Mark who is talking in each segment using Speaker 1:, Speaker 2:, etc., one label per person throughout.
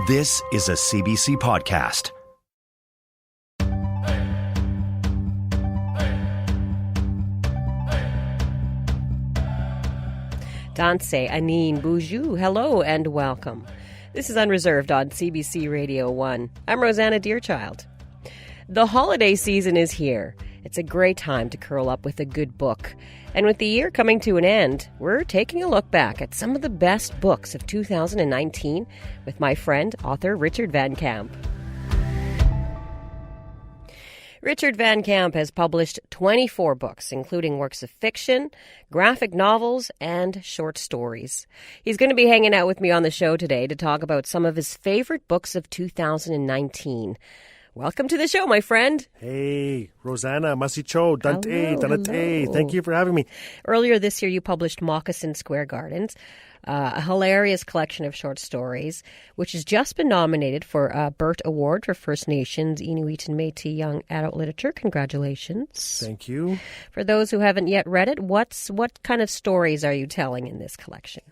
Speaker 1: This is a CBC podcast.
Speaker 2: Danse, Anine, Boujou, hello and welcome. This is Unreserved on CBC Radio 1. I'm Rosanna Deerchild. The holiday season is here. It's a great time to curl up with a good book. And with the year coming to an end, we're taking a look back at some of the best books of 2019 with my friend, author Richard Van Camp. Richard Van Camp has published 24 books, including works of fiction, graphic novels, and short stories. He's going to be hanging out with me on the show today to talk about some of his favorite books of 2019. Welcome to the show, my friend.
Speaker 3: Hey, Rosanna, Masicho, Dante. Thank you for having me.
Speaker 2: Earlier this year, you published Moccasin Square Gardens, a hilarious collection of short stories, which has just been nominated for a Burt Award for First Nations, Inuit, and Métis Young Adult Literature. Congratulations.
Speaker 3: Thank you.
Speaker 2: For those who haven't yet read it, what kind of stories are you telling in this collection?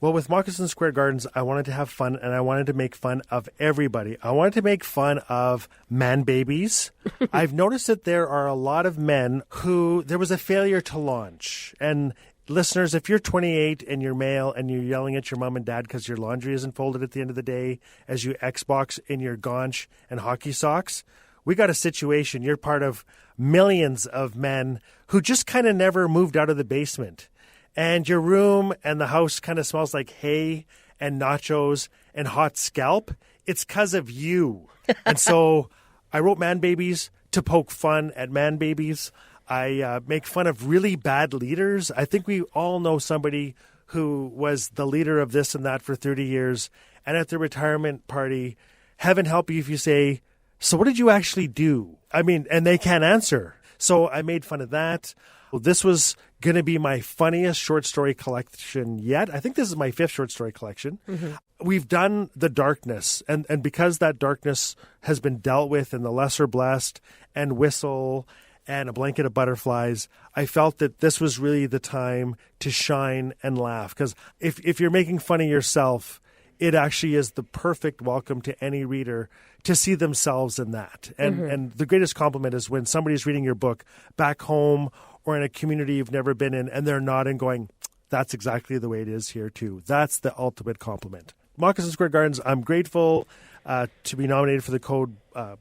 Speaker 3: Well, with Moccasin Square Gardens, I wanted to have fun, and I wanted to make fun of everybody. I wanted to make fun of man babies. I've noticed that there are a lot of men who there was a failure to launch. And listeners, if you're 28 and you're male and you're yelling at your mom and dad because your laundry isn't folded at the end of the day as you Xbox in your gaunch and hockey socks, we got a situation. You're part of millions of men who just kind of never moved out of the basement. And your room and the house kind of smells like hay and nachos and hot scalp. It's because of you. And so I wrote Man Babies to poke fun at man babies. I make fun of really bad leaders. I think we all know somebody who was the leader of this and that for 30 years. And at the retirement party, heaven help you if you say, so what did you actually do? I mean, and they can't answer. So I made fun of that. Well, this was going to be my funniest short story collection yet. I think this is my 5th short story collection. Mm-hmm. We've done the darkness, and because that darkness has been dealt with in The Lesser Blessed and Whistle and A Blanket of Butterflies, I felt that this was really the time to shine and laugh. Because if you're making fun of yourself, it actually is the perfect welcome to any reader to see themselves in that. And the greatest compliment is when somebody's reading your book back home or in a community you've never been in, and they're nodding going, that's exactly the way it is here too. That's the ultimate compliment. Moccasin Square Gardens, I'm grateful to be nominated for the Code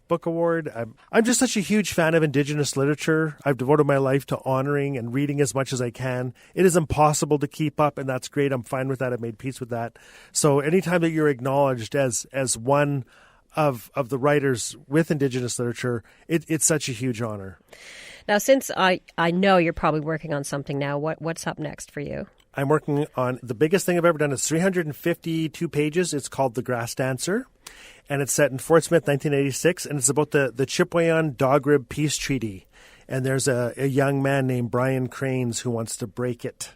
Speaker 3: Book Award. I'm just such a huge fan of Indigenous literature. I've devoted my life to honoring and reading as much as I can. It is impossible to keep up, and that's great. I'm fine with that. I've made peace with that. So anytime that you're acknowledged as one of the writers with Indigenous literature, it's such a huge honor.
Speaker 2: Now, since I know you're probably working on something now, what's up next for you?
Speaker 3: I'm working on the biggest thing I've ever done. It's 352 pages. It's called The Grass Dancer, and it's set in Fort Smith, 1986, and it's about the Chipewyan-Dogrib Peace Treaty. And there's a young man named Brian Cranes who wants to break it.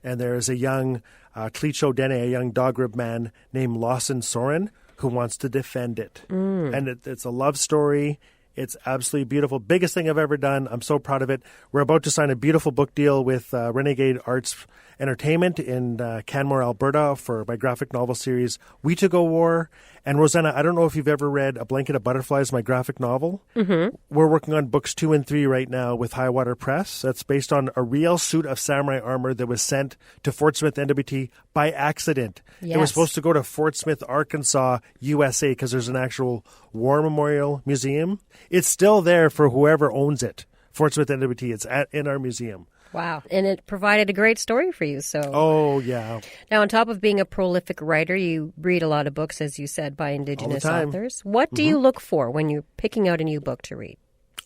Speaker 3: And there's a young Tlicho Dene, a young Dogrib man named Lawson Soren who wants to defend it. And it's a love story. It's absolutely beautiful. Biggest thing I've ever done. I'm so proud of it. We're about to sign a beautiful book deal with Renegade Arts Entertainment in Canmore, Alberta for my graphic novel series, We To Go War. And Rosanna, I don't know if you've ever read A Blanket of Butterflies, my graphic novel. Mm-hmm. We're working on books 2 and 3 right now with Highwater Press. That's based on a real suit of samurai armor that was sent to Fort Smith, NWT by accident.
Speaker 2: Yes.
Speaker 3: It was supposed to go to Fort Smith, Arkansas, USA, because there's an actual war memorial museum. It's still there for whoever owns it. Fort Smith, NWT. It's in our museum.
Speaker 2: Wow. And it provided a great story for you. So.
Speaker 3: Oh, yeah.
Speaker 2: Now, on top of being a prolific writer, you read a lot of books, as you said, by Indigenous authors. What do you look for when you're picking out a new book to read?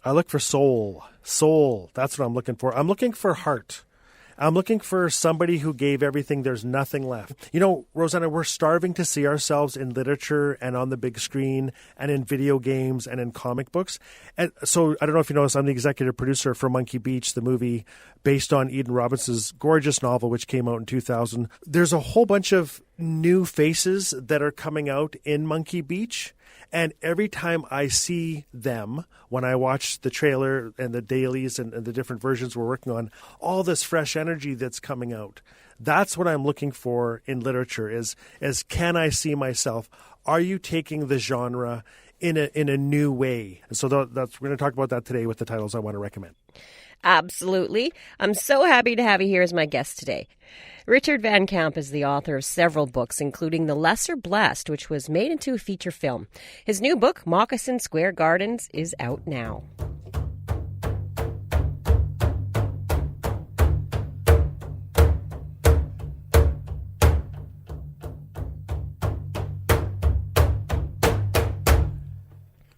Speaker 3: I look for soul. Soul. That's what I'm looking for. I'm looking for heart. I'm looking for somebody who gave everything. There's nothing left. You know, Rosanna, we're starving to see ourselves in literature and on the big screen and in video games and in comic books. And so I don't know if you noticed, I'm the executive producer for Monkey Beach, the movie based on Eden Robinson's gorgeous novel, which came out in 2000. There's a whole bunch of new faces that are coming out in Monkey Beach. And every time I see them, when I watch the trailer and the dailies and the different versions we're working on, all this fresh energy that's coming out, that's what I'm looking for in literature is can I see myself? Are you taking the genre in a new way? And so we're going to talk about that today with the titles I want to recommend.
Speaker 2: Absolutely. I'm so happy to have you here as my guest today. Richard Van Camp is the author of several books, including The Lesser Blessed, which was made into a feature film. His new book, Moccasin Square Gardens, is out now.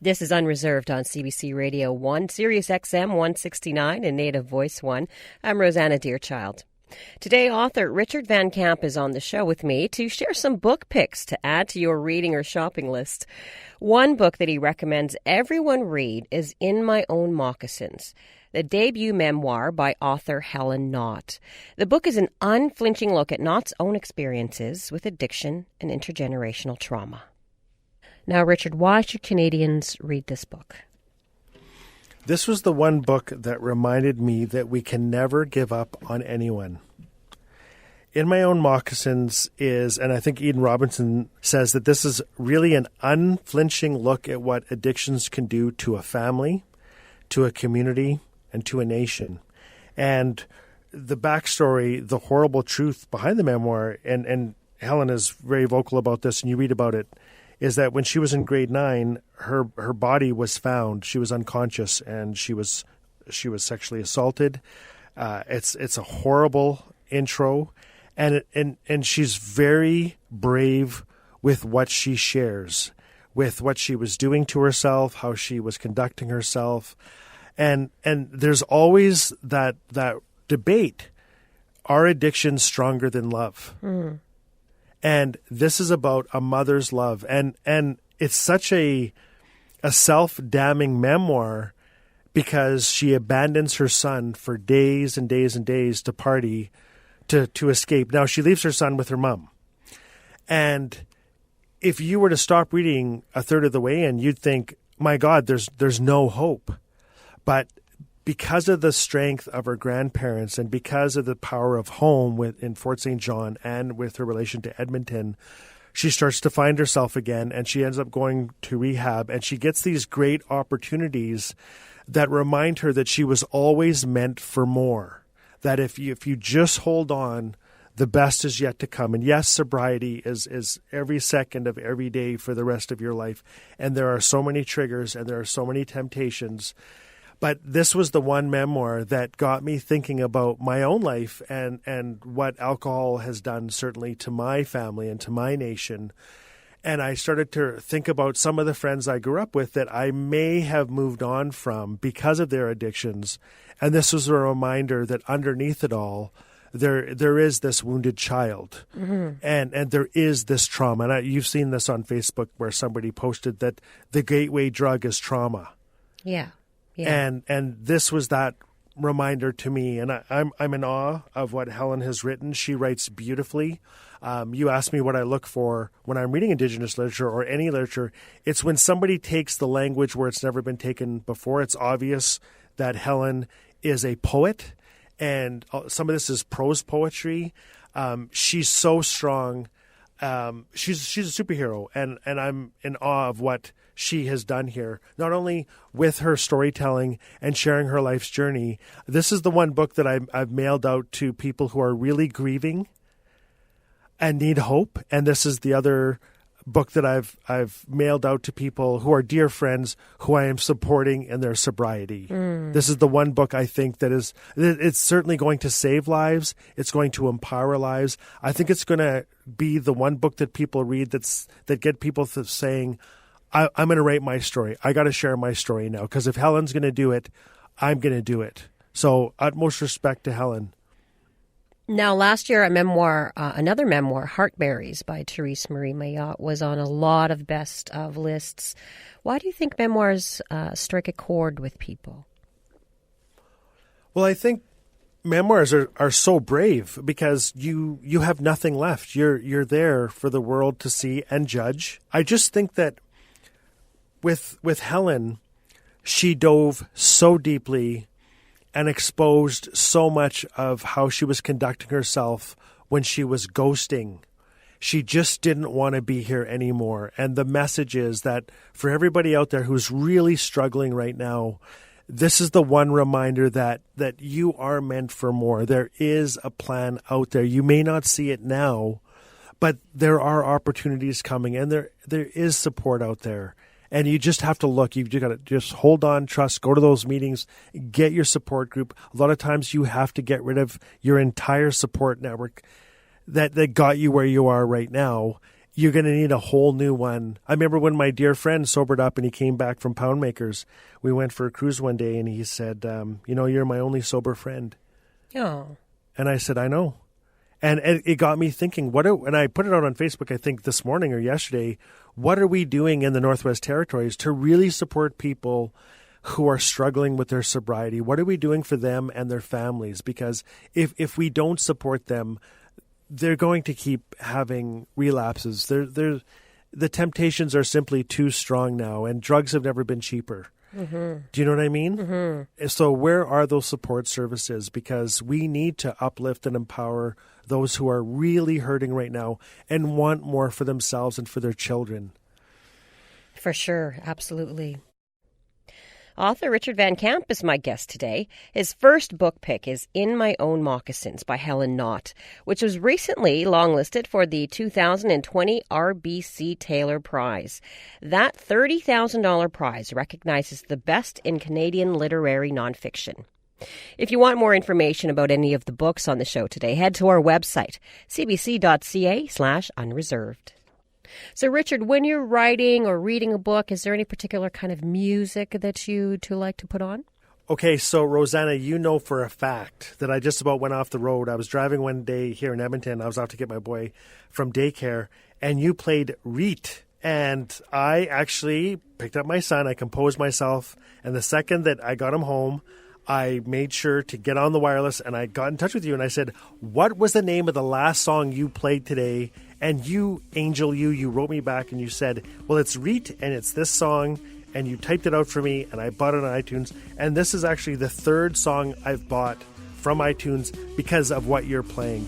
Speaker 2: This is Unreserved on CBC Radio 1, Sirius XM 169 and Native Voice 1. I'm Rosanna Deerchild. Today, author Richard Van Camp is on the show with me to share some book picks to add to your reading or shopping list. One book that he recommends everyone read is In My Own Moccasins, the debut memoir by author Helen Knott. The book is an unflinching look at Knott's own experiences with addiction and intergenerational trauma. Now, Richard, why should Canadians read this book?
Speaker 3: This was the one book that reminded me that we can never give up on anyone. In My Own Moccasins is, and I think Eden Robinson says that this is really an unflinching look at what addictions can do to a family, to a community, and to a nation. And the backstory, the horrible truth behind the memoir, and Helen is very vocal about this, and you read about it, is that when she was in grade 9, her body was found. She was unconscious and she was sexually assaulted. It's a horrible intro, and she's very brave with what she shares, with what she was doing to herself, how she was conducting herself, and there's always that debate: are addictions stronger than love? Mm. And this is about a mother's love. And it's such a self-damning memoir because she abandons her son for days and days and days to party, to escape. Now, she leaves her son with her mom. And if you were to stop reading a third of the way in, you'd think, my God, there's no hope. But because of the strength of her grandparents and because of the power of home in Fort St. John and with her relation to Edmonton, she starts to find herself again, and she ends up going to rehab, and she gets these great opportunities that remind her that she was always meant for more, that if you just hold on, the best is yet to come. And yes, sobriety is every second of every day for the rest of your life, and there are so many triggers and there are so many temptations. But this was the one memoir that got me thinking about my own life and what alcohol has done certainly to my family and to my nation. And I started to think about some of the friends I grew up with that I may have moved on from because of their addictions. And this was a reminder that underneath it all, there is this wounded child, mm-hmm. and there is this trauma. And you've seen this on Facebook where somebody posted that the gateway drug is trauma.
Speaker 2: Yeah. Yeah.
Speaker 3: And this was that reminder to me, and I'm in awe of what Helen has written. She writes beautifully. You asked me what I look for when I'm reading Indigenous literature or any literature. It's when somebody takes the language where it's never been taken before. It's obvious that Helen is a poet, and some of this is prose poetry. She's so strong. She's a superhero, and I'm in awe of what she has done here, not only with her storytelling and sharing her life's journey. This is the one book that I've mailed out to people who are really grieving and need hope. And this is the other book that I've mailed out to people who are dear friends who I am supporting in their sobriety. Mm. This is the one book I think it's certainly going to save lives. It's going to empower lives. I think it's going to be the one book that people read that get people saying, I'm going to write my story. I got to share my story now, because if Helen's going to do it, I'm going to do it. So utmost respect to Helen.
Speaker 2: Now, last year, another memoir, Heartberries by Therese Marie Mayotte, was on a lot of best of lists. Why do you think memoirs strike a chord with people?
Speaker 3: Well, I think memoirs are so brave because you have nothing left. You're there for the world to see and judge. I just think that with Helen, she dove so deeply and exposed so much of how she was conducting herself when she was ghosting. She just didn't want to be here anymore. And the message is that for everybody out there who's really struggling right now, this is the one reminder that you are meant for more. There is a plan out there. You may not see it now, but there are opportunities coming, and there is support out there. And you just have to look. You've got to just hold on, trust, go to those meetings, get your support group. A lot of times you have to get rid of your entire support network that got you where you are right now. You're going to need a whole new one. I remember when my dear friend sobered up and he came back from Pound Makers. We went for a cruise one day and he said, you're my only sober friend.
Speaker 2: Oh.
Speaker 3: And I said, I know. And it got me thinking, and I put it out on Facebook, I think this morning or yesterday, what are we doing in the Northwest Territories to really support people who are struggling with their sobriety? What are we doing for them and their families? Because if we don't support them, they're going to keep having relapses. The temptations are simply too strong now, and drugs have never been cheaper. Mm-hmm. Do you know what I mean? Mm-hmm. So where are those support services? Because we need to uplift and empower those who are really hurting right now and want more for themselves and for their children.
Speaker 2: For sure. Absolutely. Author Richard Van Camp is my guest today. His first book pick is In My Own Moccasins by Helen Knott, which was recently longlisted for the 2020 RBC Taylor Prize. That $30,000 prize recognizes the best in Canadian literary nonfiction. If you want more information about any of the books on the show today, head to our website, cbc.ca/unreserved. So, Richard, when you're writing or reading a book, is there any particular kind of music that you two like to put on?
Speaker 3: Okay, so, Rosanna, you know for a fact that I just about went off the road. I was driving one day here in Edmonton. I was off to get my boy from daycare, and you played Reet. And I actually picked up my son. I composed myself. And the second that I got him home, I made sure to get on the wireless, and I got in touch with you, and I said, what was the name of the last song you played today? And you, Angel, you wrote me back, and you said, well, it's Reet, and it's this song, and you typed it out for me, and I bought it on iTunes. And this is actually the third song I've bought from iTunes because of what you're playing.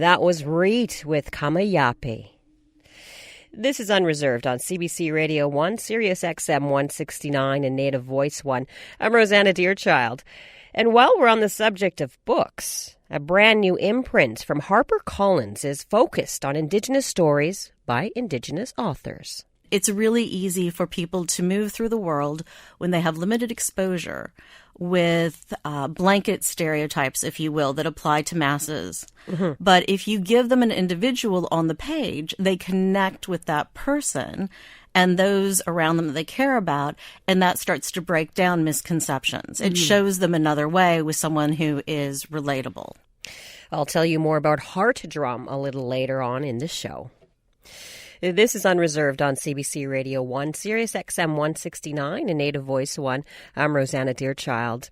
Speaker 2: That was Reet with Kamayape. This is Unreserved on CBC Radio 1, Sirius XM 169 and Native Voice 1. I'm Rosanna Deerchild. And while we're on the subject of books, a brand new imprint from HarperCollins is focused on Indigenous stories by Indigenous authors.
Speaker 4: It's really easy for people to move through the world when they have limited exposure with blanket stereotypes, if you will, that apply to masses. Mm-hmm. But if you give them an individual on the page, they connect with that person and those around them that they care about, and that starts to break down misconceptions. It shows them another way with someone who is relatable.
Speaker 2: I'll tell you more about Heart Drum a little later on in the show. This is Unreserved on CBC Radio 1, Sirius XM 169 and Native Voice 1. I'm Rosanna Deerchild.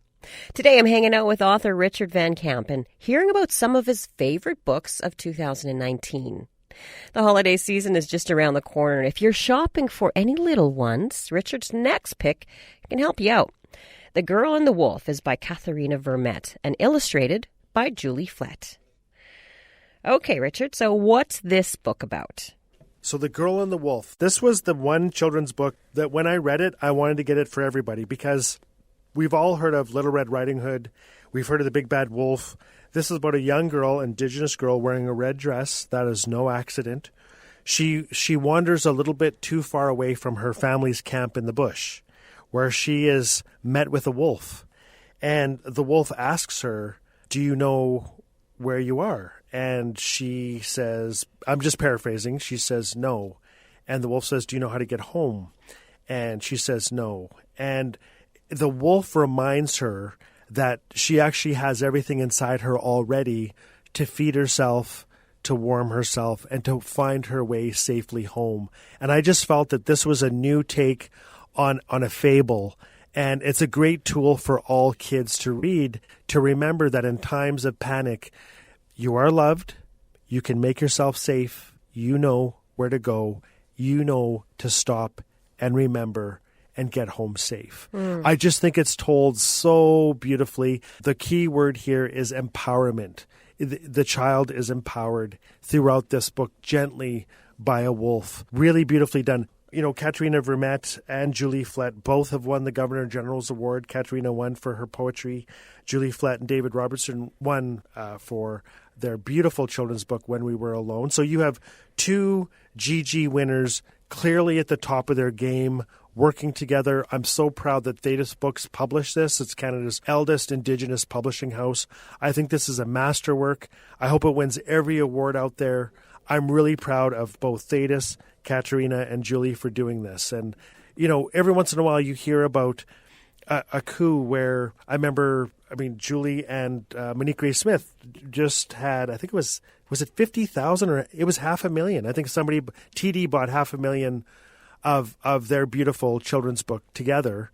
Speaker 2: Today I'm hanging out with author Richard Van Camp and hearing about some of his favorite books of 2019. The holiday season is just around the corner, and if you're shopping for any little ones, Richard's next pick can help you out. The Girl and the Wolf is by Katharina Vermette and illustrated by Julie Flett. Okay, Richard, so what's this book about?
Speaker 3: So The Girl and the Wolf. This was the one children's book that when I read it, I wanted to get it for everybody because we've all heard of Little Red Riding Hood. We've heard of the Big Bad Wolf. This is about a young girl, Indigenous girl, wearing a red dress. That is no accident. She wanders a little bit too far away from her family's camp in the bush, where she is met with a wolf. And the wolf asks her, "Do you know where you are?" And she says, I'm just paraphrasing, she says no. And the wolf says, "Do you know how to get home?" And she says no. And the wolf reminds her that she actually has everything inside her already to feed herself, to warm herself, and to find her way safely home. And I just felt that this was a new take on a fable. And it's a great tool for all kids to read, to remember that in times of panic, you are loved, you can make yourself safe, you know where to go, you know to stop and remember and get home safe. I just think it's told so beautifully. The key word here is empowerment. The child is empowered throughout this book gently by a wolf. Really beautifully done. You know, Katharina Vermette and Julie Flett both have won the Governor General's Award. Katharina won for her poetry. Julie Flett and David Robertson won for their beautiful children's book, When We Were Alone. So you have two GG winners clearly at the top of their game, working together. I'm so proud that Thetis Books published this. It's Canada's eldest Indigenous publishing house. I think this is a masterwork. I hope it wins every award out there. I'm really proud of both Thetis, Katharina, and Julie for doing this. And, you know, every once in a while you hear about a coup where Julie and Monique Gray Smith just had, I think was it 50,000 or it was 500,000. I think TD bought 500,000 of their beautiful children's book together.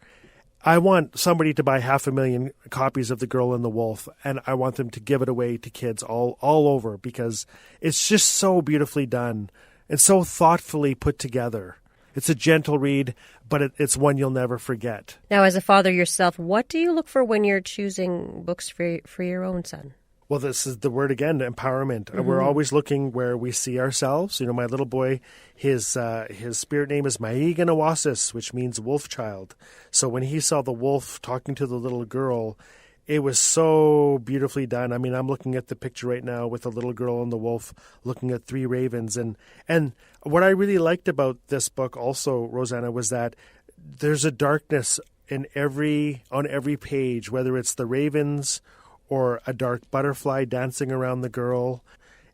Speaker 3: I want somebody to buy 500,000 copies of The Girl and the Wolf, and I want them to give it away to kids all over because it's just so beautifully done and so thoughtfully put together. It's a gentle read, but it's one you'll never forget.
Speaker 2: Now, as a father yourself, what do you look for when you're choosing books for your own son?
Speaker 3: Well, this is the word again, empowerment. Mm-hmm. We're always looking where we see ourselves. You know, my little boy, his spirit name is Maiganawasis, which means wolf child. So when he saw the wolf talking to the little girl, it was so beautifully done. I mean, I'm looking at the picture right now with the little girl and the wolf looking at three ravens. And what I really liked about this book also, Rosanna, was that there's a darkness on every page, whether it's the ravens or a dark butterfly dancing around the girl.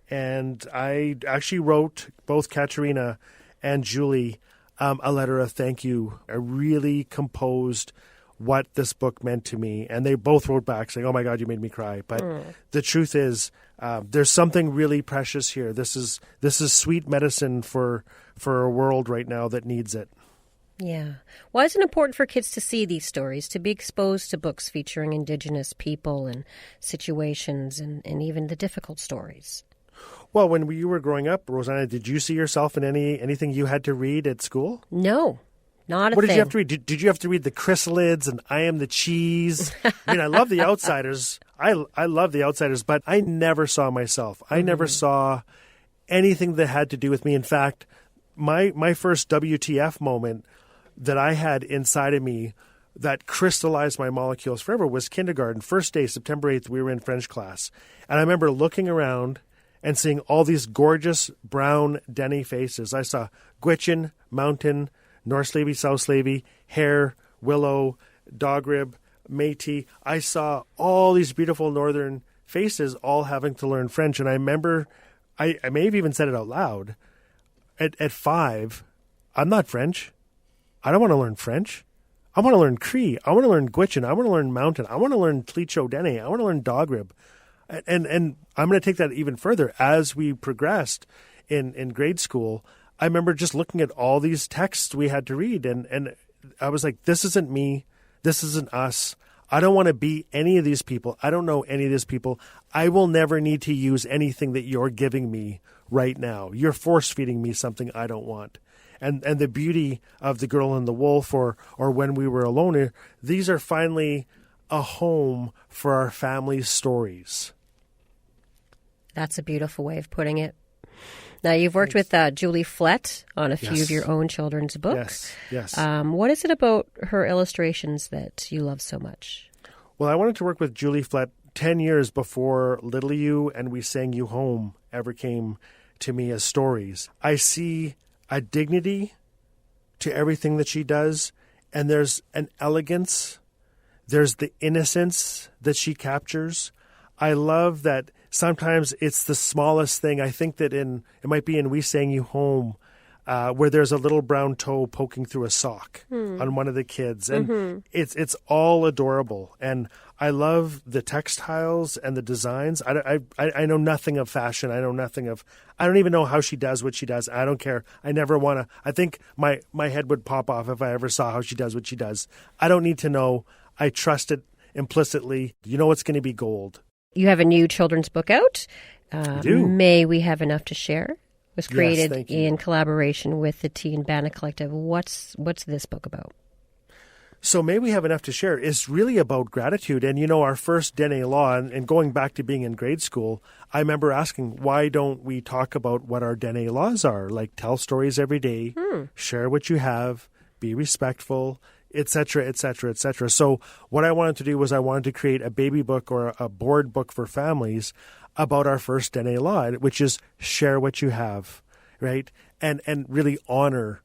Speaker 3: And I actually wrote both Katharina and Julie a letter of thank you. I really composed what this book meant to me. And they both wrote back saying, "Oh my God, you made me cry." But the truth is, there's something really precious here. This is sweet medicine for a world right now that needs it.
Speaker 2: Yeah. Why is it important for kids to see these stories, to be exposed to books featuring Indigenous people and situations and even the difficult stories?
Speaker 3: Well, when you were growing up, Rosanna, did you see yourself in anything you had to read at school?
Speaker 2: No, not a thing.
Speaker 3: What did you have to read? Did you have to read The Chrysalids and I Am the Cheese? I mean, I love The Outsiders. I love The Outsiders, but I never saw myself. I never saw anything that had to do with me. In fact, my first WTF moment that I had inside of me that crystallized my molecules forever was kindergarten. First day, September 8th, we were in French class. And I remember looking around and seeing all these gorgeous brown Dene faces. I saw Gwich'in, Mountain, North Slavey, South Slavey, Hare, Willow, Dogrib, Métis. I saw all these beautiful northern faces all having to learn French. And I remember, I may have even said it out loud, at 5, I'm not French. I don't want to learn French. I want to learn Cree. I want to learn Gwich'in. I want to learn Mountain. I want to learn Tlicho Dene. I want to learn Dogrib. And I'm going to take that even further. As we progressed in grade school, I remember just looking at all these texts we had to read. And I was like, this isn't me. This isn't us. I don't want to be any of these people. I don't know any of these people. I will never need to use anything that you're giving me right now. You're force-feeding me something I don't want. And the beauty of The Girl and the Wolf or When We Were Alone, these are finally a home for our family's stories.
Speaker 2: That's a beautiful way of putting it. Now, you've worked with Julie Flett on a few of your own children's books.
Speaker 3: Yes.
Speaker 2: What is it about her illustrations that you love so much?
Speaker 3: Well, I wanted to work with Julie Flett 10 years before Little You and We Sang You Home ever came to me as stories. I see a dignity to everything that she does, and there's an elegance. There's the innocence that she captures. I love that sometimes it's the smallest thing. I think that it might be in We Sang You Home, where there's a little brown toe poking through a sock on one of the kids. And it's all adorable. And I love the textiles and the designs. I know nothing of fashion. I don't even know how she does what she does. I don't care. I never want to. I think my head would pop off if I ever saw how she does what she does. I don't need to know. I trust it implicitly. You know it's going to be gold.
Speaker 2: You have a new children's book out.
Speaker 3: We do.
Speaker 2: May We Have Enough to Share? It was created
Speaker 3: thank you.
Speaker 2: in collaboration with the Teen Banna Collective. What's this book about?
Speaker 3: So May We Have Enough to Share is really about gratitude. And, our first Dene law, and going back to being in grade school, I remember asking, why don't we talk about what our Dene laws are? Like, tell stories every day, share what you have, be respectful, etc., etc., etc. So what I wanted to do was I wanted to create a baby book or a board book for families about our first Dene law, which is share what you have, right? And really honor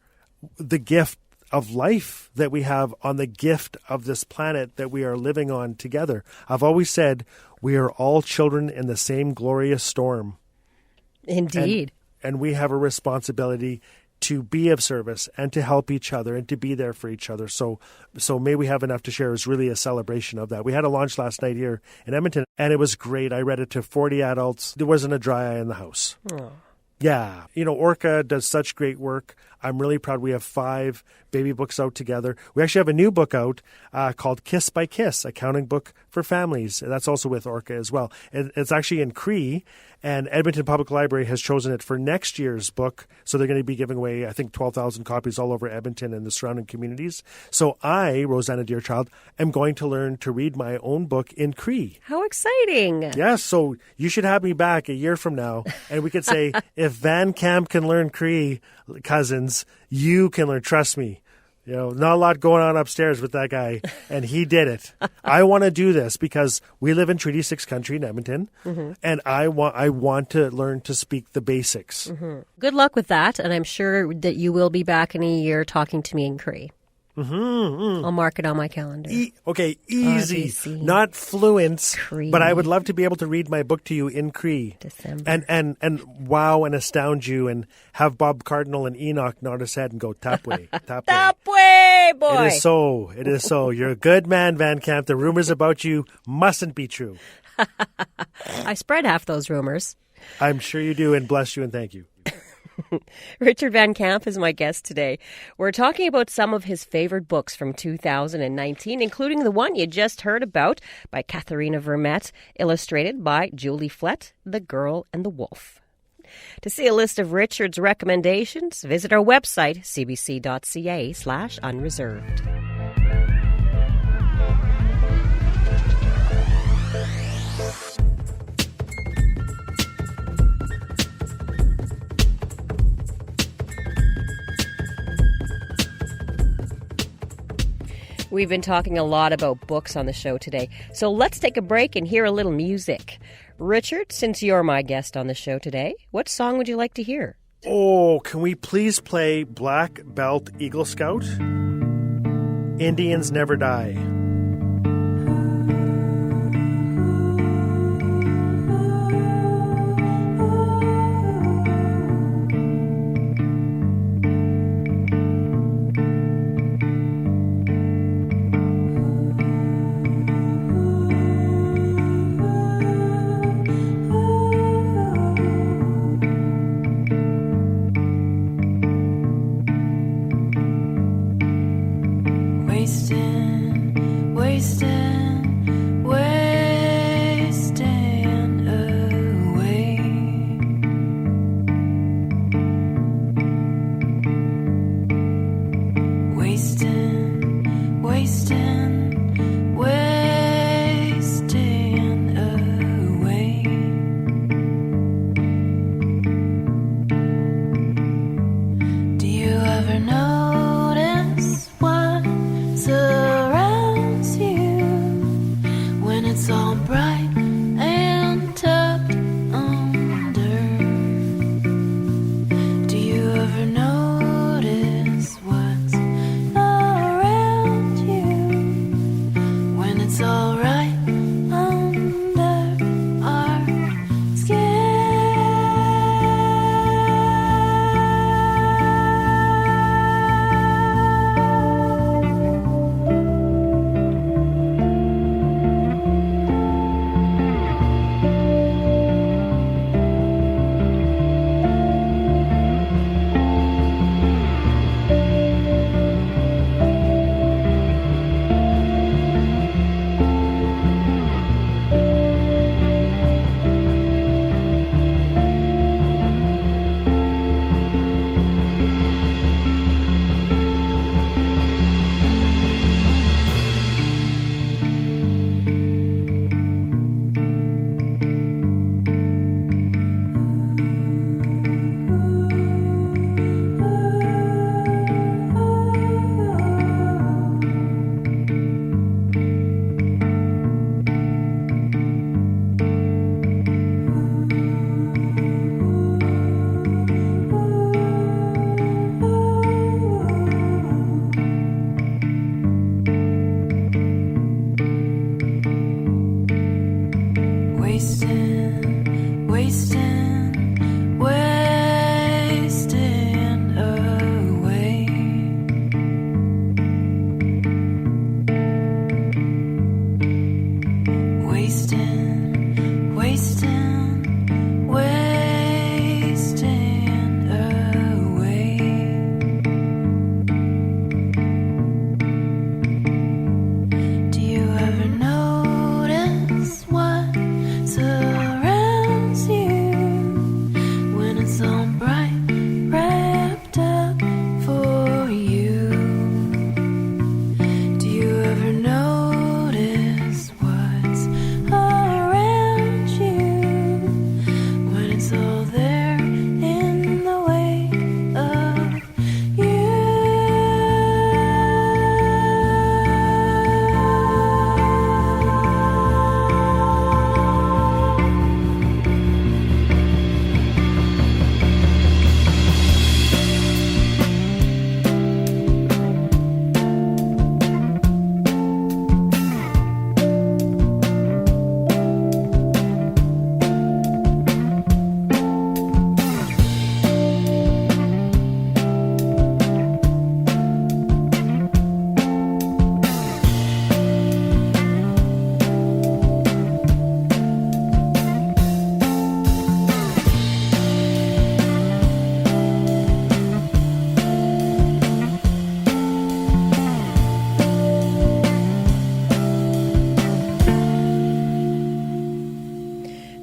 Speaker 3: the gift of life that we have on the gift of this planet that we are living on together. I've always said we are all children in the same glorious storm.
Speaker 2: Indeed.
Speaker 3: And we have a responsibility to be of service and to help each other and to be there for each other. So May We Have Enough to Share is really a celebration of that. We had a launch last night here in Edmonton, and it was great. I read it to 40 adults. There wasn't a dry eye in the house.
Speaker 2: Oh.
Speaker 3: Yeah. Orca does such great work. I'm really proud. We have 5 baby books out together. We actually have a new book out called Kiss by Kiss, a counting book for families. That's also with Orca as well. It's actually in Cree, and Edmonton Public Library has chosen it for next year's book. So they're going to be giving away, I think, 12,000 copies all over Edmonton and the surrounding communities. So I, Rosanna Deerchild, am going to learn to read my own book in Cree.
Speaker 2: How exciting.
Speaker 3: Yes, so you should have me back a year from now, and we could say, if Van Camp can learn Cree, cousins, you can learn. Trust me. Not a lot going on upstairs with that guy, and he did it. I want to do this because we live in Treaty 6 country in Edmonton, and I want to learn to speak the basics.
Speaker 2: Good luck with that, and I'm sure that you will be back in a year talking to me in Cree. I'll mark it on my calendar.
Speaker 3: Easy.
Speaker 2: RBC.
Speaker 3: Not fluent,
Speaker 2: Cree.
Speaker 3: but I would love to be able to read my book to you in Cree.
Speaker 2: December.
Speaker 3: And wow and astound you and have Bob Cardinal and Enoch nod his head and go, Tapway, Tapway.
Speaker 2: Tapway, boy.
Speaker 3: It is so. You're a good man, Van Camp. The rumors about you mustn't be true.
Speaker 2: I spread half those rumors.
Speaker 3: I'm sure you do, and bless you and thank you.
Speaker 2: Richard Van Camp is my guest today. We're talking about some of his favorite books from 2019, including the one you just heard about by Katharina Vermette, illustrated by Julie Flett, The Girl and the Wolf. To see a list of Richard's recommendations, visit our website, cbc.ca/unreserved. We've been talking a lot about books on the show today, so let's take a break and hear a little music. Richard, since you're my guest on the show today, what song would you like to hear?
Speaker 3: Oh, can we please play Black Belt Eagle Scout? Indians Never Die.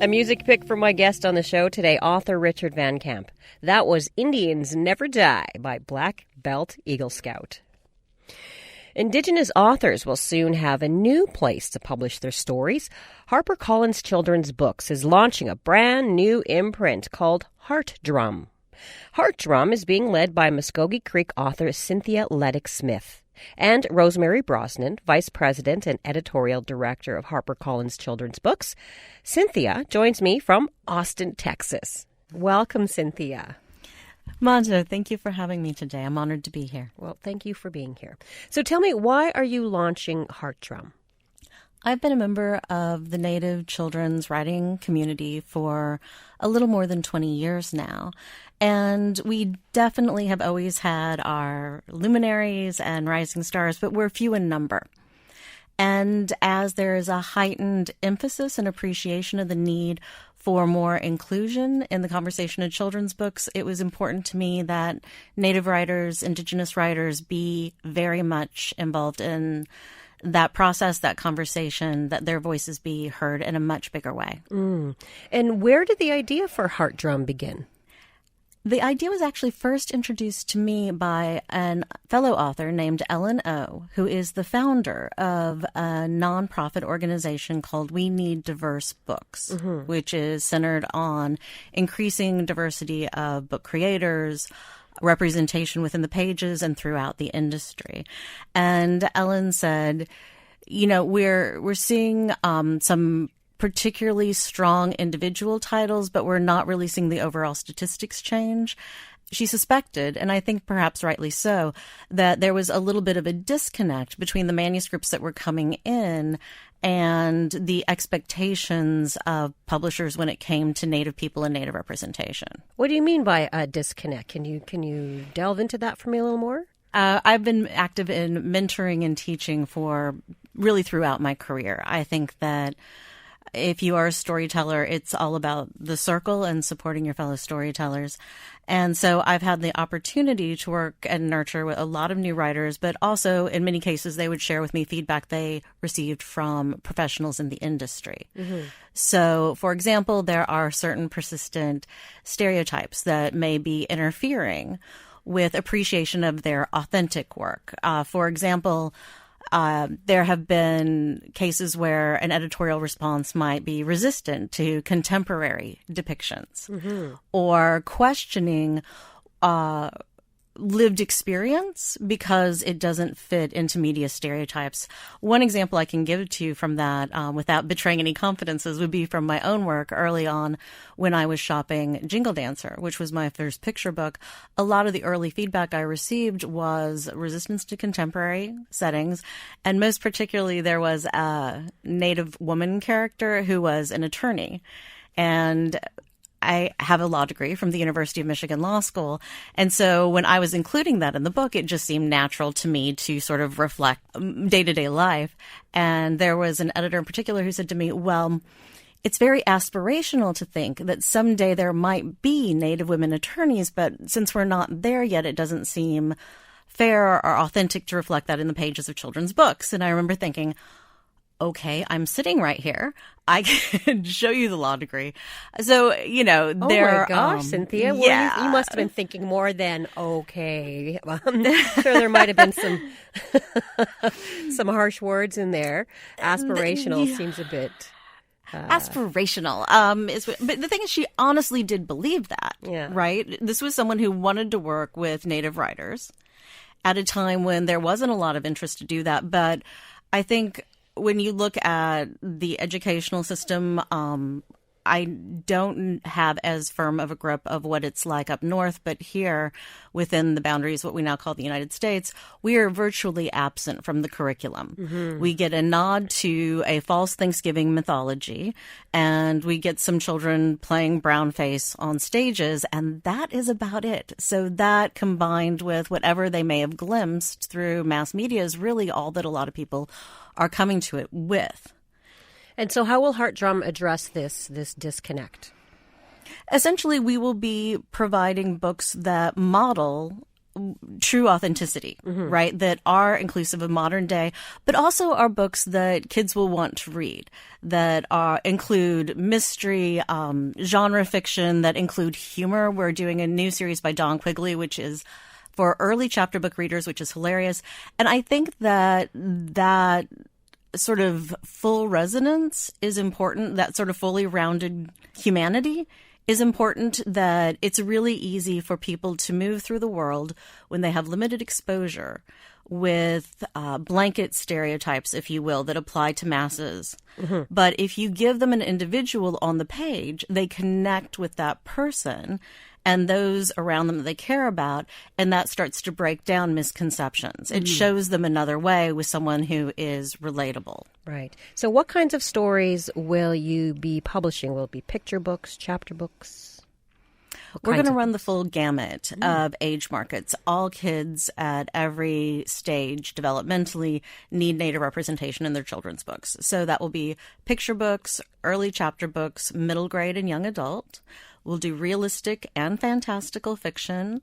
Speaker 2: A music pick from my guest on the show today, author Richard Van Camp. That was Indians Never Die by Black Belt Eagle Scout. Indigenous authors will soon have a new place to publish their stories. HarperCollins Children's Books is launching a brand new imprint called Heart Drum. Heart Drum is being led by Muskogee Creek author Cynthia Leddick-Smith and Rosemary Brosnan, Vice President and Editorial Director of HarperCollins Children's Books. Cynthia joins me from Austin, Texas. Welcome, Cynthia.
Speaker 4: Manja, thank you for having me today. I'm honored to be here.
Speaker 2: Well, thank you for being here. So tell me, why are you launching Heart Drum?
Speaker 4: I've been a member of the Native children's writing community for a little more than 20 years now. And we definitely have always had our luminaries and rising stars, but we're few in number. And as there is a heightened emphasis and appreciation of the need for more inclusion in the conversation of children's books, it was important to me that Native writers, Indigenous writers be very much involved in that process, that conversation, that their voices be heard in a much bigger way.
Speaker 2: And where did the idea for Heart Drum begin?
Speaker 4: The idea was actually first introduced to me by a fellow author named Ellen O, who is the founder of a nonprofit organization called We Need Diverse Books, which is centered on increasing diversity of book creators, representation within the pages and throughout the industry. And Ellen said, you know, we're seeing some particularly strong individual titles, but we're not really seeing the overall statistics change. She suspected, and I think perhaps rightly so, that there was a little bit of a disconnect between the manuscripts that were coming in and the expectations of publishers when it came to Native people and Native representation.
Speaker 2: What do you mean by a disconnect? Can you delve into that for me a little more?
Speaker 4: I've been active in mentoring and teaching for really throughout my career. I think that if you are a storyteller, it's all about the circle and supporting your fellow storytellers. And so I've had the opportunity to work and nurture with a lot of new writers, but also in many cases, they would share with me feedback they received from professionals in the industry. So, for example, there are certain persistent stereotypes that may be interfering with appreciation of their authentic work. For example, there have been cases where an editorial response might be resistant to contemporary depictions or questioning lived experience because it doesn't fit into media stereotypes. One example I can give to you from that, without betraying any confidences, would be from my own work early on when I was shopping Jingle Dancer, which was my first picture book. A lot of the early feedback I received was resistance to contemporary settings, and most particularly there was a Native woman character who was an attorney. And I have a law degree from the University of Michigan Law School. And so when I was including that in the book, it just seemed natural to me to sort of reflect day-to-day life. And there was an editor in particular who said to me, well, it's very aspirational to think that someday there might be Native women attorneys, but since we're not there yet, it doesn't seem fair or authentic to reflect that in the pages of children's books. And I remember thinking, okay, I'm sitting right here. I can show you the law degree. So, you know, there.
Speaker 2: Oh my gosh, Cynthia. Well,
Speaker 4: yeah.
Speaker 2: you must have been thinking more than okay. I'm sure there might have been some harsh words in there. Aspirational seems a bit
Speaker 4: aspirational. But the thing is, she honestly did believe that.
Speaker 2: Yeah.
Speaker 4: Right? This was someone who wanted to work with Native writers at a time when there wasn't a lot of interest to do that. But I think when you look at the educational system, I don't have as firm of a grip of what it's like up north, but here within the boundaries, what we now call the United States, we are virtually absent from the curriculum. We get a nod to a false Thanksgiving mythology, and we get some children playing brownface on stages, and that is about it. So that combined with whatever they may have glimpsed through mass media is really all that a lot of people are coming to it with.
Speaker 2: And so how will Heart Drum address this disconnect?
Speaker 4: Essentially, we will be providing books that model true authenticity, right? That are inclusive of modern day, but also are books that kids will want to read, that include mystery, genre fiction, that include humor. We're doing a new series by Don Quigley, which is for early chapter book readers, which is hilarious. And I think that sort of full resonance is important. That sort of fully rounded humanity is important, that it's really easy for people to move through the world when they have limited exposure with blanket stereotypes, if you will, that apply to masses. But if you give them an individual on the page, they connect with that person and those around them that they care about, and that starts to break down misconceptions. It shows them another way with someone who is relatable.
Speaker 2: Right. So what kinds of stories will you be publishing? Will it be picture books, chapter books?
Speaker 4: We're going to run the full gamut of age markets. All kids at every stage developmentally need Native representation in their children's books. So that will be picture books, early chapter books, middle grade and young adult. We'll do realistic and fantastical fiction.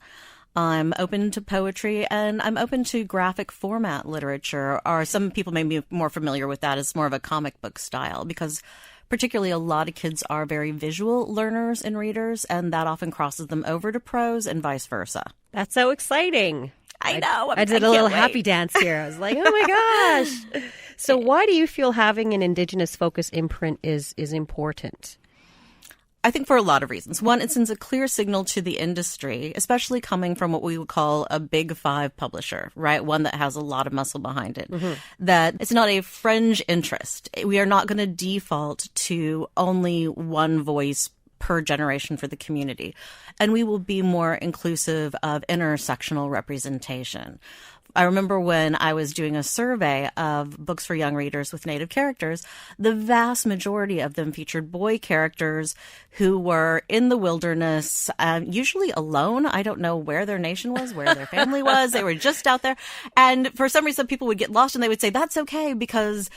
Speaker 4: I'm open to poetry, and I'm open to graphic format literature, or some people may be more familiar with that as more of a comic book style, because particularly a lot of kids are very visual learners and readers, and that often crosses them over to prose and vice versa.
Speaker 2: That's so exciting.
Speaker 4: I know.
Speaker 2: I did a little happy dance here. I was like, oh my gosh. So why do you feel having an Indigenous focus imprint is important?
Speaker 4: I think for a lot of reasons. One, it sends a clear signal to the industry, especially coming from what we would call a big five publisher, right? One that has a lot of muscle behind it, that it's not a fringe interest. We are not going to default to only one voice per generation for the community. And we will be more inclusive of intersectional representation. I remember when I was doing a survey of books for young readers with Native characters, the vast majority of them featured boy characters who were in the wilderness, usually alone. I don't know where their nation was, where their family was. They were just out there. And for some reason, people would get lost and they would say, that's okay because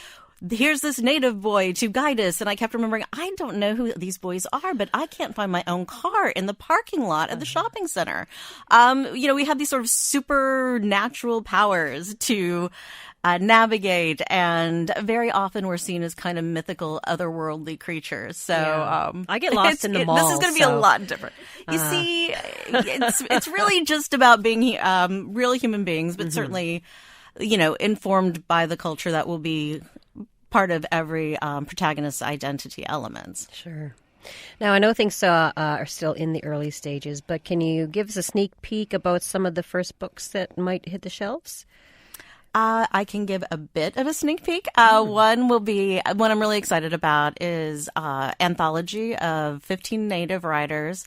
Speaker 4: here's this Native boy to guide us. And I kept remembering, I don't know who these boys are, but I can't find my own car in the parking lot at the shopping center. We have these sort of supernatural powers to navigate, and very often we're seen as kind of mythical, otherworldly creatures. So
Speaker 2: I get lost in the mall.
Speaker 4: This is going to be a lot different. You see, it's really just about being real human beings, but certainly, informed by the culture that will be part of every protagonist's identity elements.
Speaker 2: Sure. Now, I know things are still in the early stages, but can you give us a sneak peek about some of the first books that might hit the shelves?
Speaker 4: I can give a bit of a sneak peek. One I'm really excited about is anthology of 15 Native writers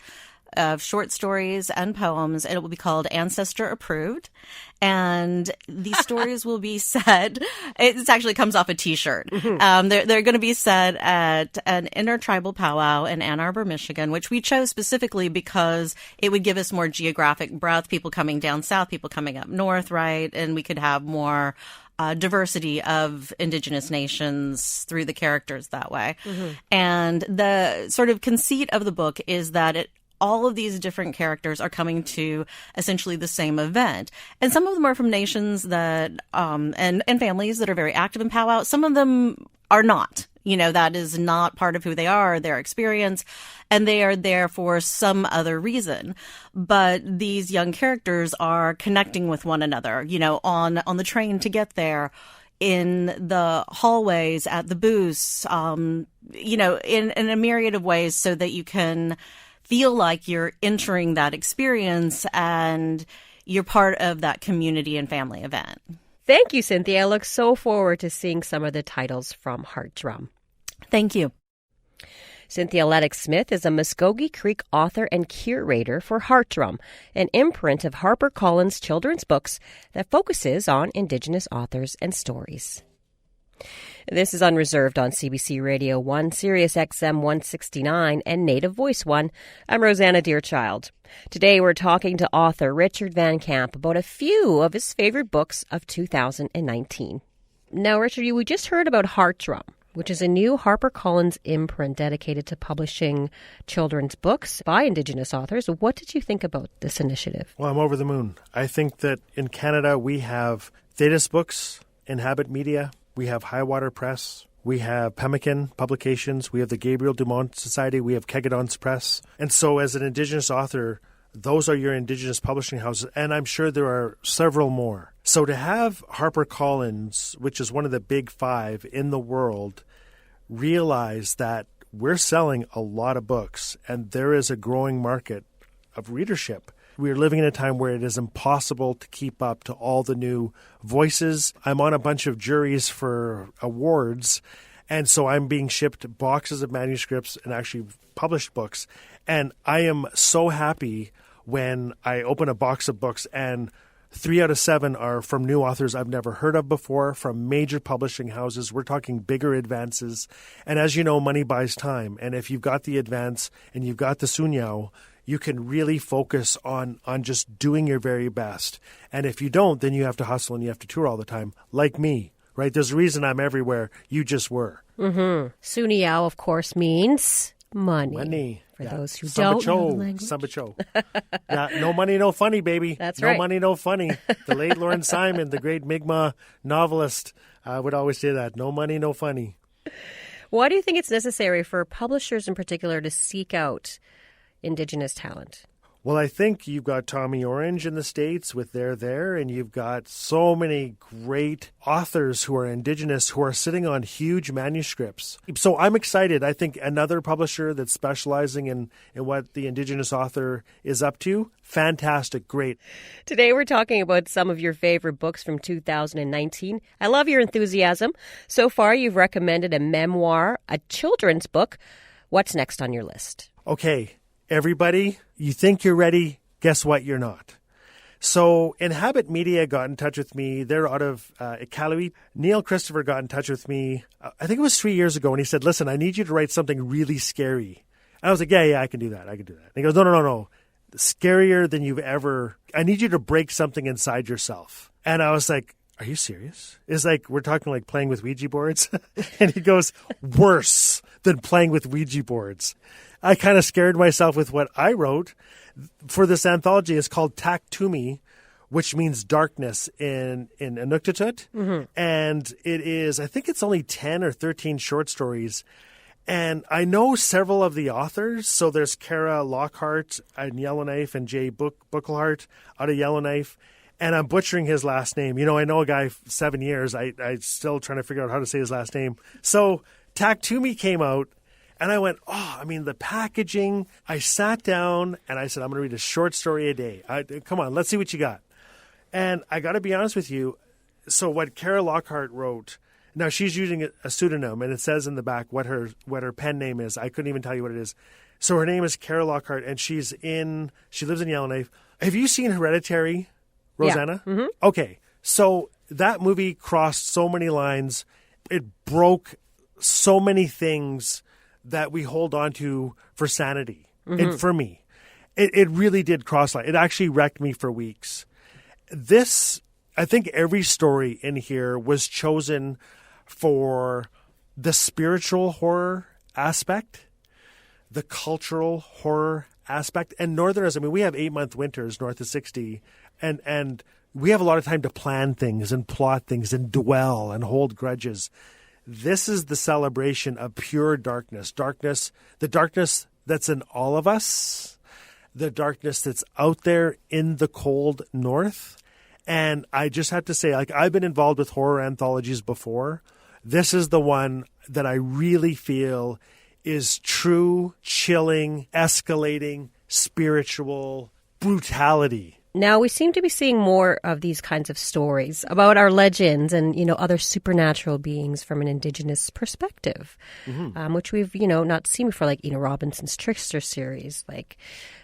Speaker 4: of short stories and poems. It will be called Ancestor Approved. And these stories will be said, it actually comes off a T-shirt. They're going to be said at an intertribal powwow in Ann Arbor, Michigan, which we chose specifically because it would give us more geographic breadth, people coming down south, people coming up north, right? And we could have more diversity of Indigenous nations through the characters that way. And the sort of conceit of the book is that all of these different characters are coming to essentially the same event. And some of them are from nations that, and families that are very active in powwow. Some of them are not. That is not part of who they are, their experience, and they are there for some other reason. But these young characters are connecting with one another, on the train to get there, in the hallways, at the booths, in a myriad of ways so that you can feel like you're entering that experience and you're part of that community and family event.
Speaker 2: Thank you, Cynthia. I look so forward to seeing some of the titles from Heart Drum.
Speaker 4: Thank you.
Speaker 2: Cynthia Leddick-Smith is a Muskogee Creek author and curator for Heart Drum, an imprint of HarperCollins children's books that focuses on Indigenous authors and stories. This is Unreserved on CBC Radio 1, Sirius XM 169, and Native Voice 1. I'm Rosanna Deerchild. Today we're talking to author Richard Van Camp about a few of his favorite books of 2019. Now, Richard, we just heard about Heart Drum, which is a new HarperCollins imprint dedicated to publishing children's books by Indigenous authors. What did you think about this initiative?
Speaker 3: Well, I'm over the moon. I think that in Canada we have Thetis Books, Inhabit Media, we have Highwater Press, we have Pemmican Publications, we have the Gabriel Dumont Society, we have Kegadons Press. And so as an Indigenous author, those are your Indigenous publishing houses, and I'm sure there are several more. So to have HarperCollins, which is one of the big five in the world, realize that we're selling a lot of books, and there is a growing market of readership. We're living in a time where it is impossible to keep up to all the new voices. I'm on a bunch of juries for awards, and so I'm being shipped boxes of manuscripts and actually published books. And I am so happy when I open a box of books and 3 out of 7 are from new authors I've never heard of before, from major publishing houses. We're talking bigger advances. And as you know, money buys time. And if you've got the advance and you've got the sunyao, you can really focus on just doing your very best. And if you don't, then you have to hustle and you have to tour all the time, like me, right? There's a reason I'm everywhere. You just were.
Speaker 2: Mm-hmm. Sunyao, of course, means money.
Speaker 3: Money.
Speaker 2: For those who don't know the language.
Speaker 3: Sambacho. Yeah, no money, no funny, baby.
Speaker 2: That's
Speaker 3: no
Speaker 2: right.
Speaker 3: No money, no funny. The late Lawrence Simon, the great Mi'kmaq novelist, would always say that. No money, no funny.
Speaker 2: Why do you think it's necessary for publishers in particular to seek out Indigenous talent?
Speaker 3: Well, I think you've got Tommy Orange in the States with There, and you've got so many great authors who are Indigenous who are sitting on huge manuscripts. So I'm excited. I think another publisher that's specializing in what the Indigenous author is up to, fantastic, great.
Speaker 2: Today we're talking about some of your favorite books from 2019. I love your enthusiasm. So far you've recommended a memoir, a children's book. What's next on your list?
Speaker 3: Okay. Everybody, you think you're ready, guess what? You're not. So Inhabit Media got in touch with me. They're out of Iqaluit. Neil Christopher got in touch with me, I think it was 3 years ago, and he said, listen, I need you to write something really scary. And I was like, yeah, I can do that. And he goes, no. Scarier than you've ever. I need you to break something inside yourself. And I was like, are you serious? It's like, we're talking like playing with Ouija boards. And he goes, worse than playing with Ouija boards. I kind of scared myself with what I wrote for this anthology. It's called Taktumi, which means darkness in Inuktitut. Mm-hmm. And it is, I think it's only 10 or 13 short stories. And I know several of the authors. So there's Kara Lockhart in Yellowknife and Jay Buckelhart out of Yellowknife. And I'm butchering his last name. You know, I know a guy 7 years. I still trying to figure out how to say his last name. So Taktumi came out. And I went, the packaging. I sat down and I said, I'm going to read a short story a day. Come on, let's see what you got. And I got to be honest with you. So what Kara Lockhart wrote, now she's using a pseudonym, and it says in the back what her pen name is. I couldn't even tell you what it is. So her name is Kara Lockhart, and she lives in Yellowknife. Have you seen Hereditary, Rosanna?
Speaker 2: Yeah. Mm-hmm.
Speaker 3: Okay. So that movie crossed so many lines. It broke so many things that we hold on to for sanity. Mm-hmm. And for me, it really did cross line. It actually wrecked me for weeks. I think every story in here was chosen for the spiritual horror aspect, the cultural horror aspect, and Northerners. We have 8-month winters north of 60, and we have a lot of time to plan things and plot things and dwell and hold grudges. This is the celebration of pure darkness, the darkness that's in all of us, the darkness that's out there in the cold north. And I just have to say, I've been involved with horror anthologies before. This is the one that I really feel is true, chilling, escalating, spiritual brutality.
Speaker 2: Now, we seem to be seeing more of these kinds of stories about our legends and, other supernatural beings from an Indigenous perspective, mm-hmm.
Speaker 3: which
Speaker 2: we've, not seen before, like Ena Robinson's Trickster series, like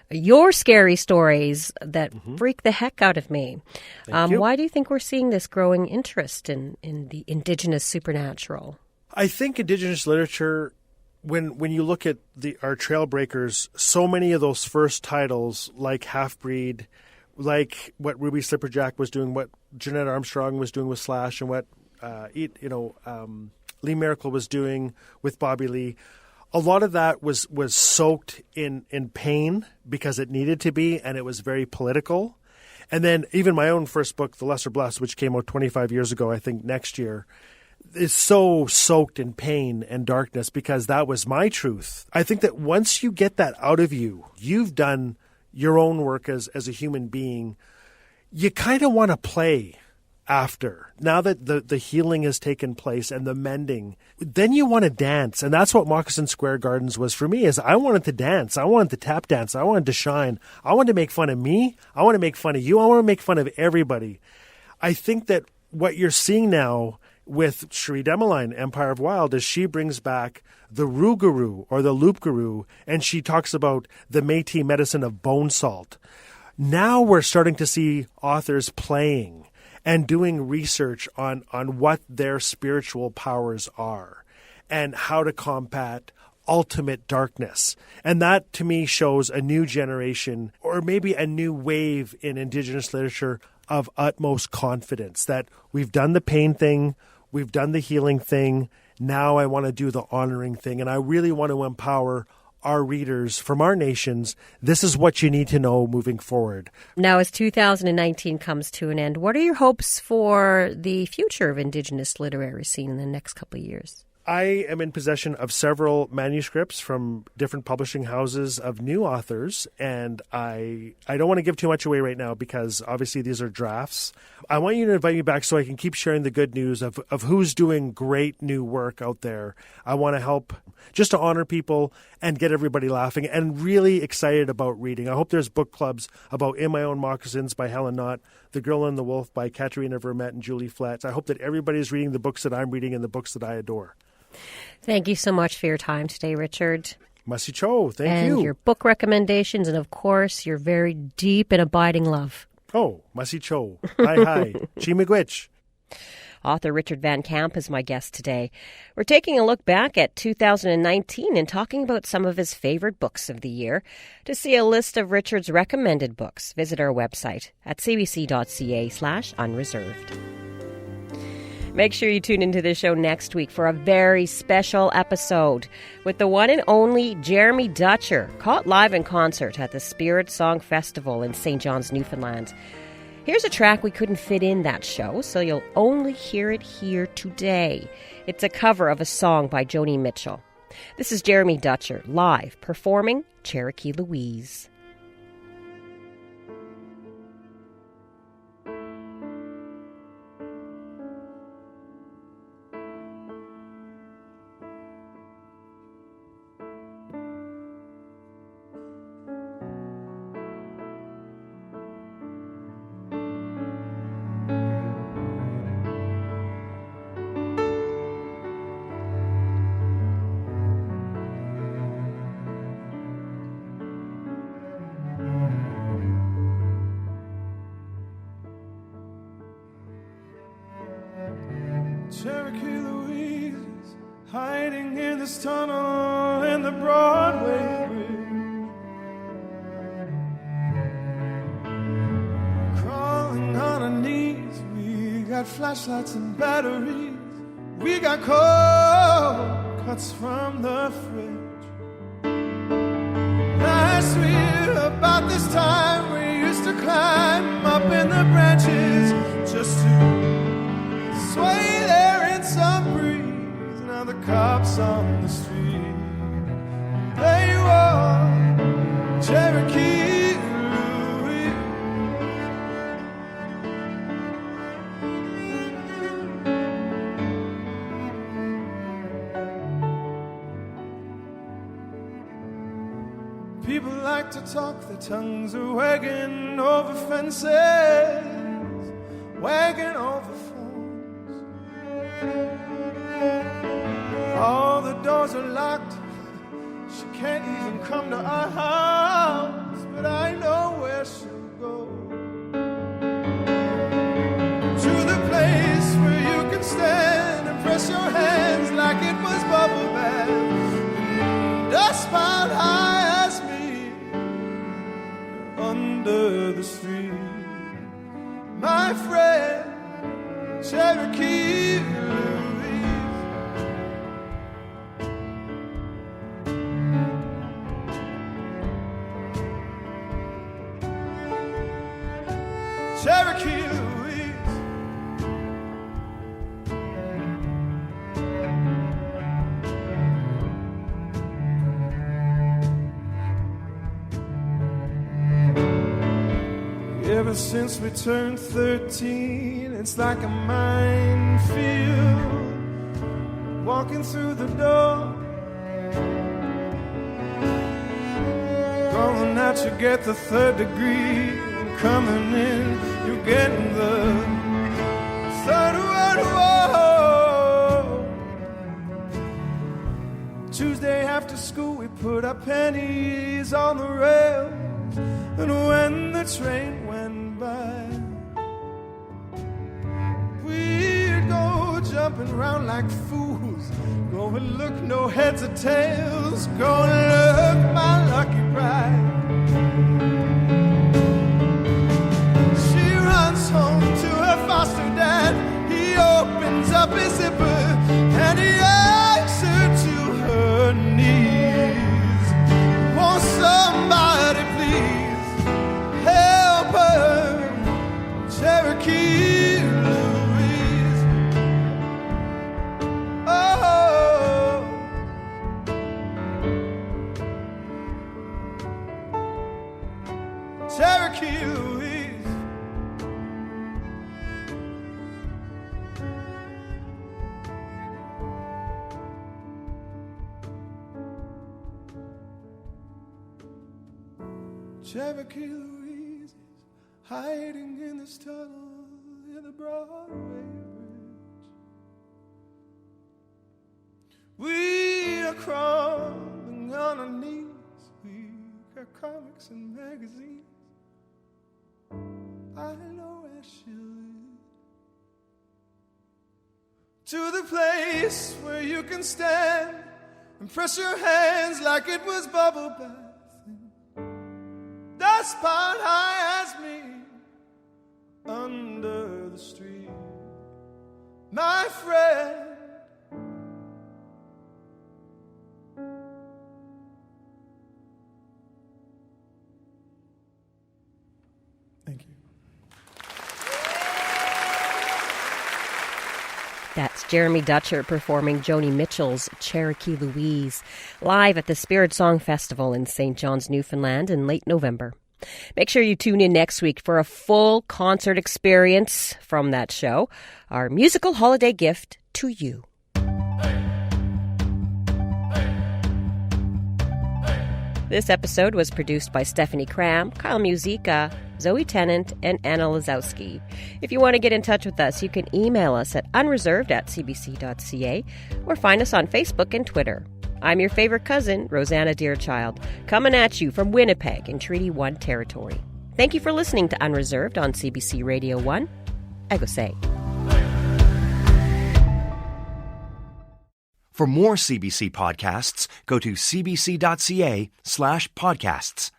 Speaker 2: your scary stories that mm-hmm. freak the heck out of me. Why do you think we're seeing this growing interest in the Indigenous supernatural?
Speaker 3: I think Indigenous literature, when you look at our trailbreakers, so many of those first titles, like Half-Breed, like what Ruby Slipperjack was doing, what Jeanette Armstrong was doing with Slash, and what Lee Miracle was doing with Bobby Lee. A lot of that was soaked in pain because it needed to be, and it was very political. And then even my own first book, The Lesser Blessed, which came out 25 years ago, I think next year, is so soaked in pain and darkness because that was my truth. I think that once you get that out of you, you've done your own work as a human being. You kind of want to play after, now that the healing has taken place and the mending, then you want to dance. And that's what Moccasin Square Gardens was for me, is I wanted to dance. I wanted to tap dance. I wanted to shine. I wanted to make fun of me. I want to make fun of you. I want to make fun of everybody. I think that what you're seeing now with Cherie Demeline, Empire of Wild, is she brings back the Rougarou or the Loup-garou, and she talks about the Métis medicine of bone salt. Now we're starting to see authors playing and doing research on what their spiritual powers are and how to combat ultimate darkness. And that, to me, shows a new generation, or maybe a new wave in Indigenous literature, of utmost confidence that we've done the pain thing, we've done the healing thing, now I want to do the honoring thing. And I really want to empower our readers from our nations. This is what you need to know moving forward.
Speaker 2: Now, as 2019 comes to an end, what are your hopes for the future of Indigenous literary scene in the next couple of years?
Speaker 3: I am in possession of several manuscripts from different publishing houses of new authors, and I don't want to give too much away right now because obviously these are drafts. I want you to invite me back so I can keep sharing the good news of who's doing great new work out there. I want to help just to honor people and get everybody laughing and really excited about reading. I hope there's book clubs about In My Own Moccasins by Helen Knott, The Girl and the Wolf by Katerina Vermette and Julie Flett. I hope that everybody's reading the books that I'm reading and the books that I adore.
Speaker 2: Thank you so much for your time today, Richard.
Speaker 3: Masi Cho, thank you.
Speaker 2: And your book recommendations, and of course, your very deep and abiding love.
Speaker 3: Oh, Masi Cho. Hi. Chi Miigwech.
Speaker 2: Author Richard Van Camp is my guest today. We're taking a look back at 2019 and talking about some of his favorite books of the year. To see a list of Richard's recommended books, visit our website at cbc.ca/unreserved. Make sure you tune into the show next week for a very special episode with the one and only Jeremy Dutcher, caught live in concert at the Spirit Song Festival in St. John's, Newfoundland. Here's a track we couldn't fit in that show, so you'll only hear it here today. It's a cover of a song by Joni Mitchell. This is Jeremy Dutcher, live, performing Cherokee Louise.
Speaker 5: Cherokee Louise is hiding in this tunnel in the Broadway Bridge, crawling on our knees. We got flashlights and batteries. We got cold cuts from the fridge. Last year about this time we used to climb up in the branches just to sway there in some breeze. Now the cops on the street, they were Cherokee Louise. People like to talk, their tongues are wagging over fences, wagging over fences. All the doors are locked. She can't even come to our house, but I know where she'll go. To the place where you can stand and press your hands like it was bubble bath, and dust piled high as me under the street. My friend Cherokee Louise. Cherokee Louise. You ever Ever since we turned 13, it's like a minefield. Walking through the door, going out you get the third degree, and coming in you're getting the third one. Whoa. Tuesday after school we put our pennies on the rails, and when the train went by, we'd go jumping around like fools, go and look no heads or tails, go and look my lucky bride. She runs home to her foster dad, he opens up his zipper and he asks her to her knees, won't somebody please help her, Cherokee Louise. Oh, Cherokee Louise. Cherokee Louise is hiding in this tunnel in the Broadway Bridge. We are crawling on our knees, we got comics and magazines. I know where she'll lead, to the place where you can stand and press your hands like it was bubble bath. Dust piled high as me under the street, my friend. Thank you.
Speaker 2: That's Jeremy Dutcher performing Joni Mitchell's Cherokee Louise live at the Spirit Song Festival in St. John's, Newfoundland in late November. Make sure you tune in next week for a full concert experience from that show, our musical holiday gift to you. This episode was produced by Stephanie Cram, Kyle Musica, Zoe Tennant, and Anna Lazowski. If you want to get in touch with us, you can email us at unreserved@cbc.ca or find us on Facebook and Twitter. I'm your favorite cousin, Rosanna Deerchild, coming at you from Winnipeg in Treaty 1 territory. Thank you for listening to Unreserved on CBC Radio 1. Ego say.
Speaker 1: For more CBC podcasts, go to cbc.ca/podcasts.